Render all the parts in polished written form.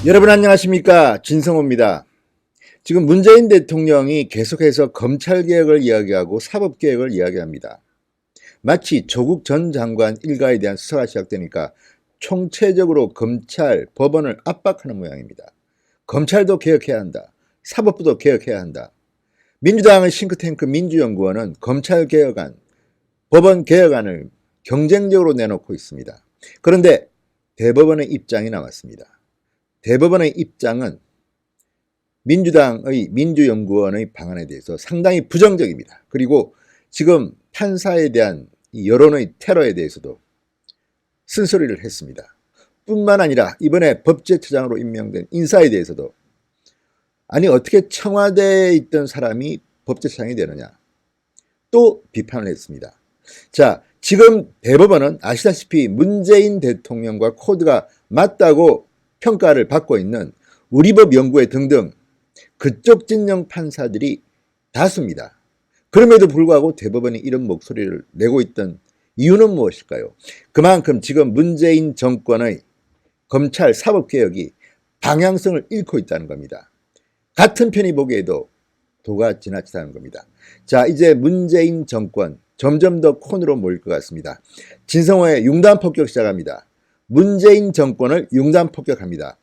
여러분 안녕하십니까, 진성호입니다. 지금 문재인 대통령이 계속해서 검찰개혁을 이야기하고 사법개혁을 이야기합니다. 마치 조국 전 장관 일가에 대한 수사가 시작되니까 총체적으로 검찰, 법원을 압박하는 모양입니다. 검찰도 개혁해야 한다. 사법부도 개혁해야 한다. 민주당의 싱크탱크 민주연구원은 검찰개혁안, 법원개혁안을 경쟁적으로 내놓고 있습니다. 그런데 대법원의 입장이 나왔습니다. 대법원의 입장은 민주당의 민주연구원의 방안에 대해서 상당히 부정적입니다. 그리고 지금 판사에 대한 여론의 테러에 대해서도 쓴소리를 했습니다. 뿐만 아니라 이번에 법제처장으로 임명된 인사에 대해서도 아니 어떻게 청와대에 있던 사람이 법제처장이 되느냐 또 비판을 했습니다. 자, 지금 대법원은 아시다시피 문재인 대통령과 코드가 맞다고 평가를 받고 있는 우리법 연구회 등등 그쪽 진영 판사들이 다수입니다. 그럼에도 불구하고 대법원이 이런 목소리를 내고 있던 이유는 무엇일까요? 그만큼 지금 문재인 정권의 검찰 사법개혁이 방향성을 잃고 있다는 겁니다. 같은 편이 보기에도 도가 지나치다는 겁니다. 자, 이제 문재인 정권 점점 더 콘으로 몰릴 것 같습니다. 진성호의 융단 폭격 시작합니다. 문재인 정권을 융단 폭격합니다.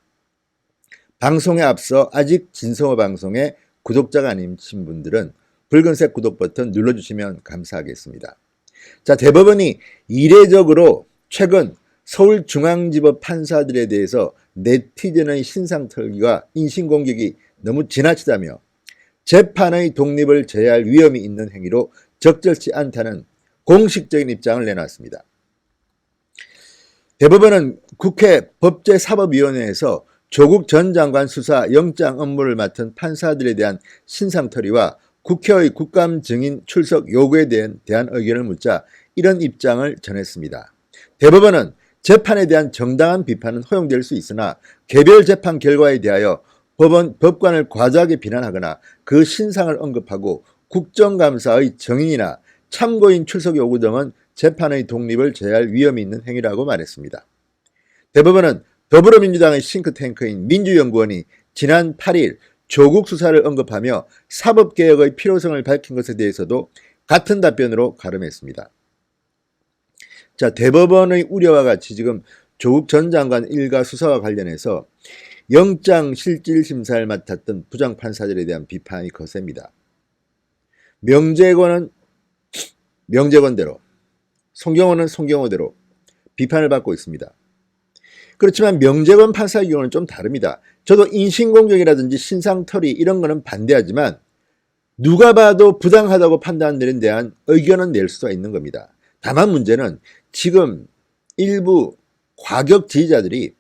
방송에 앞서 아직 진성호 방송의 구독자가 아니신 분들은 붉은색 구독 버튼 눌러주시면 감사하겠습니다. 자, 대법원이 이례적으로 최근 서울중앙지법 판사들에 대해서 네티즌의 신상털기와 인신공격이 너무 지나치다며 재판의 독립을 제해할 위험이 있는 행위로 적절치 않다는 공식적인 입장을 내놨습니다. 대법원은 국회 법제사법위원회에서 조국 전 장관 수사 영장 업무를 맡은 판사들에 대한 신상털이와 국회의 국감 증인 출석 요구에 대한 의견을 묻자 이런 입장을 전했습니다. 대법원은 재판에 대한 정당한 비판은 허용될 수 있으나 개별 재판 결과에 대하여 법관을 과도하게 비난하거나 그 신상을 언급하고 국정감사의 증인이나 참고인 출석 요구 등은 재판의 독립을 제해할 위험이 있는 행위라고 말했습니다. 대법원은 더불어민주당의 싱크탱크인 민주연구원이 지난 8일 조국 수사를 언급하며 사법개혁의 필요성을 밝힌 것에 대해서도 같은 답변으로 가름했습니다. 자, 대법원의 우려와 같이 지금 조국 전 장관 일가 수사와 관련해서 영장실질심사를 맡았던 부장판사들에 대한 비판이 거셉니다. 명재권은 명재권대로, 송경호는 송경호대로 비판을 받고 있습니다. 그렇지만 명재권 판사의 경우는 좀 다릅니다. 저도 인신공격이라든지 신상털이 이런 거는 반대하지만 누가 봐도 부당하다고 판단하는 데 대한 의견은 낼 수가 있는 겁니다. 다만 문제는 지금 일부 과격 지지자들이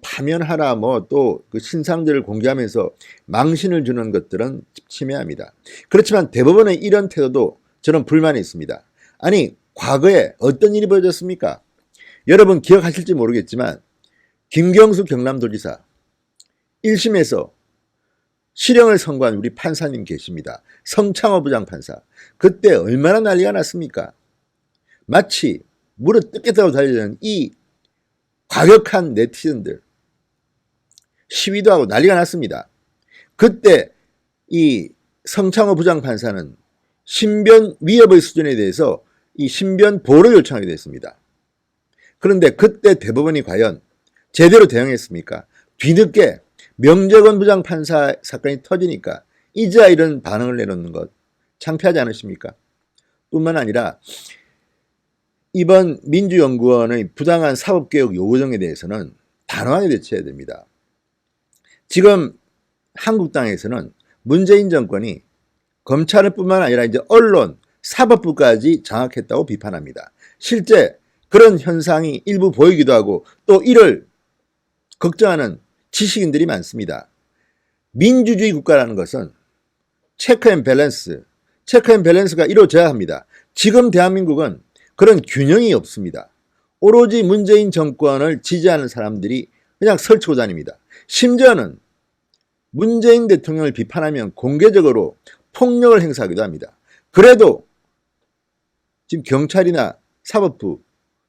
파면하라 또 그 신상들을 공개하면서 망신을 주는 것들은 침해합니다. 그렇지만 대법원의 이런 태도도 저는 불만이 있습니다. 아니, 과거에 어떤 일이 벌어졌습니까? 여러분 기억하실지 모르겠지만 김경수 경남도지사 1심에서 실형을 선고한 우리 판사님 계십니다. 성창호 부장판사. 그때 얼마나 난리가 났습니까? 마치 물을 뜯겠다고 달려드는 이 과격한 네티즌들 시위도 하고 난리가 났습니다. 그때 이 성창호 부장판사는 신변 위협의 수준에 대해서 이 신변 보호를 요청하게 됐습니다. 그런데 그때 대법원이 과연 제대로 대응했습니까? 뒤늦게 명재권 부장판사 사건이 터지니까 이제야 이런 반응을 내놓는 것 창피하지 않으십니까? 뿐만 아니라 이번 민주연구원의 부당한 사법개혁 요구 등에 대해서는 단호하게 대처해야 됩니다. 지금 한국당에서는 문재인 정권이 검찰을 뿐만 아니라 이제 언론, 사법부까지 장악했다고 비판합니다. 실제 그런 현상이 일부 보이기도 하고 또 이를 걱정하는 지식인들이 많습니다. 민주주의 국가라는 것은 체크앤밸런스가 이루어져야 합니다. 지금 대한민국은 그런 균형이 없습니다. 오로지 문재인 정권을 지지하는 사람들이 그냥 설치고 다닙니다. 심지어는 문재인 대통령을 비판하면 공개적으로 폭력을 행사하기도 합니다. 그래도 지금 경찰이나 사법부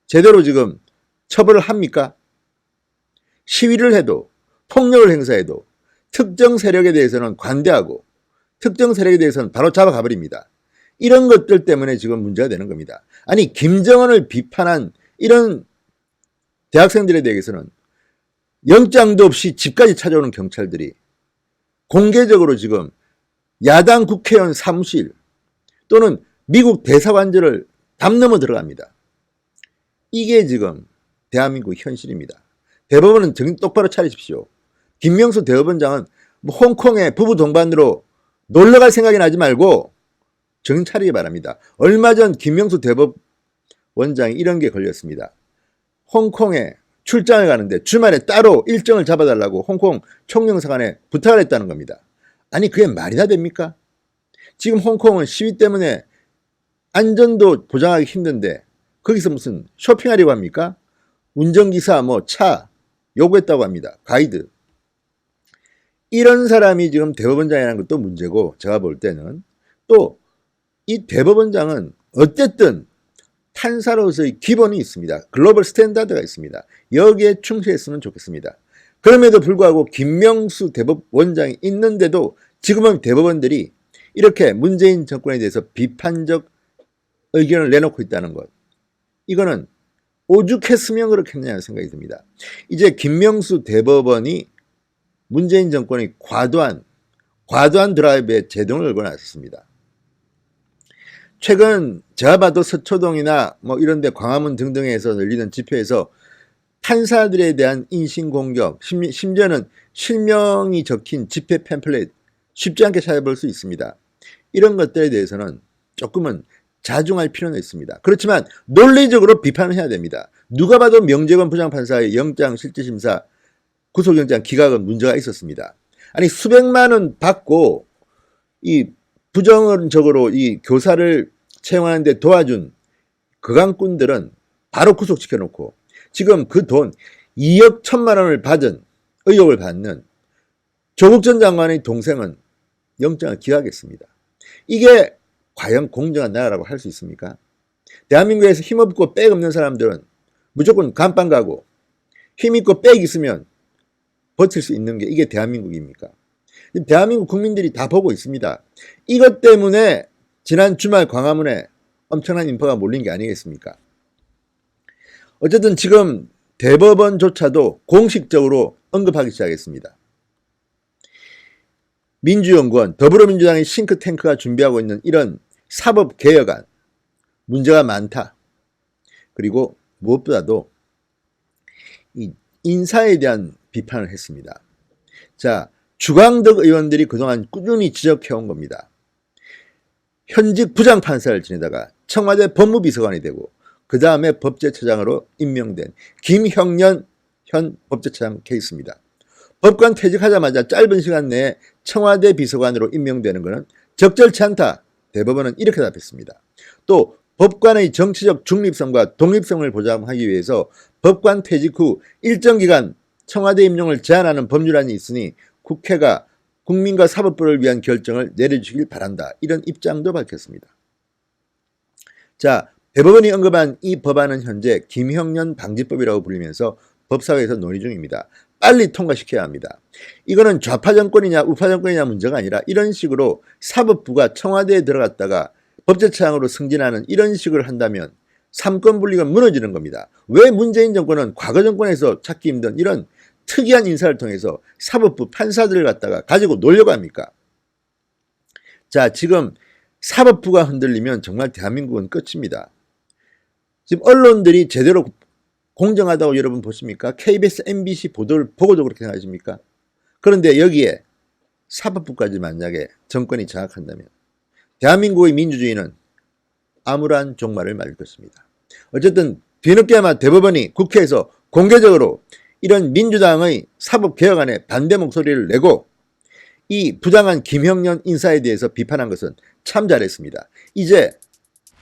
제대로 지금 처벌을 합니까? 시위를 해도 폭력을 행사해도 특정 세력에 대해서는 관대하고 특정 세력에 대해서는 바로 잡아가 버립니다. 이런 것들 때문에 지금 문제가 되는 겁니다. 아니 김정은을 비판한 이런 대학생들에 대해서는 영장도 없이 집까지 찾아오는 경찰들이 공개적으로 지금 야당 국회의원 사무실 또는 미국 대사관절을 담 넘어 들어갑니다. 이게 지금 대한민국 현실입니다. 대법원은 정신 똑바로 차리십시오. 김명수 대법원장은 홍콩에 부부 동반으로 놀러갈 생각이 나지 말고 정신 차리기 바랍니다. 얼마 전 김명수 대법원장이 이런 게 걸렸습니다. 홍콩에 출장을 가는데 주말에 따로 일정을 잡아달라고 홍콩 총영사관에 부탁을 했다는 겁니다. 아니 그게 말이나 됩니까? 지금 홍콩은 시위 때문에 안전도 보장하기 힘든데 거기서 무슨 쇼핑하려고 합니까? 운전기사 차 요구했다고 합니다. 가이드. 이런 사람이 지금 대법원장이라는 것도 문제고 제가 볼 때는 또 이 대법원장은 어쨌든 판사로서의 기본이 있습니다. 글로벌 스탠다드가 있습니다. 여기에 충실했으면 좋겠습니다. 그럼에도 불구하고 김명수 대법원장이 있는데도 지금은 대법원들이 이렇게 문재인 정권에 대해서 비판적 의견을 내놓고 있다는 것. 이거는 오죽했으면 그렇게 했냐는 생각이 듭니다. 이제 김명수 대법원이 문재인 정권의 과도한 드라이브에 제동을 걸고 나섰습니다. 최근 제가 봐도 서초동이나 이런 데 광화문 등등에서 열리는 집회에서 판사들에 대한 인신공격, 심지어는 실명이 적힌 집회 팸플렛 쉽지 않게 찾아볼 수 있습니다. 이런 것들에 대해서는 조금은 자중할 필요는 있습니다. 그렇지만 논리적으로 비판을 해야 됩니다. 누가 봐도 명재건 부장판사의 영장 실질심사 구속영장 기각은 문제가 있었습니다. 아니 수백만 원 받고 이 부정적으로 이 교사를 채용하는 데 도와준 거강꾼들은 바로 구속시켜 놓고 지금 그 돈 2억 1천만 원을 받은 의혹을 받는 조국 전 장관의 동생은 영장을 기각했습니다. 이게 과연 공정한 나라라고 할 수 있습니까? 대한민국에서 힘없고 빽 없는 사람들은 무조건 감방 가고 힘있고 빽 있으면 버틸 수 있는 게 이게 대한민국입니까? 대한민국 국민들이 다 보고 있습니다. 이것 때문에 지난 주말 광화문에 엄청난 인파가 몰린 게 아니겠습니까? 어쨌든 지금 대법원조차도 공식적으로 언급하기 시작했습니다. 민주연구원, 더불어민주당의 싱크탱크가 준비하고 있는 이런 사법개혁안 문제가 많다. 그리고 무엇보다도 이 인사에 대한 비판을 했습니다. 자, 주광덕 의원들이 그동안 꾸준히 지적해온 겁니다. 현직 부장판사를 지내다가 청와대 법무비서관이 되고 그 다음에 법제처장으로 임명된 김형년 현 법제처장 케이스입니다. 법관 퇴직하자마자 짧은 시간 내에 청와대 비서관으로 임명되는 것은 적절치 않다. 대법원은 이렇게 답했습니다. 또 법관의 정치적 중립성과 독립성을 보장하기 위해서 법관 퇴직 후 일정 기간 청와대 임용을 제한하는 법률안이 있으니 국회가 국민과 사법부를 위한 결정을 내려주길 바란다. 이런 입장도 밝혔습니다. 자, 대법원이 언급한 이 법안은 현재 김형년 방지법이라고 불리면서 법사위에서 논의 중입니다. 빨리 통과시켜야 합니다. 이거는 좌파 정권이냐 우파 정권이냐 문제가 아니라 이런 식으로 사법부가 청와대에 들어갔다가 법제처장으로 승진하는 이런 식을 한다면 삼권 분리가 무너지는 겁니다. 왜 문재인 정권은 과거 정권에서 찾기 힘든 이런 특이한 인사를 통해서 사법부 판사들을 갖다가 가지고 놀려고 합니까? 자, 지금 사법부가 흔들리면 정말 대한민국은 끝입니다. 지금 언론들이 제대로 공정하다고 여러분 보십니까? KBS, MBC 보도를 보고도 그렇게 생각하십니까? 그런데 여기에 사법부까지 만약에 정권이 장악한다면 대한민국의 민주주의는 암울한 종말을 맞을 것입니다. 어쨌든 뒤늦게 아마 대법원이 국회에서 공개적으로 이런 민주당의 사법개혁안에 반대 목소리를 내고 이 부당한 김형년 인사에 대해서 비판한 것은 참 잘했습니다. 이제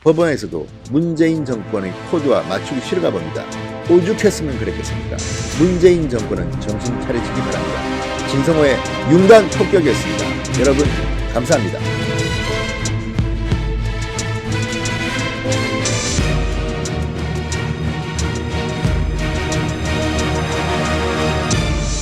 법원에서도 문재인 정권의 코드와 맞추기 싫어가 봅니다. 오죽했으면 그랬겠습니까? 문재인 정권은 정신 차리시기 바랍니다. 진성호의 융단 폭격이었습니다. 여러분 감사합니다.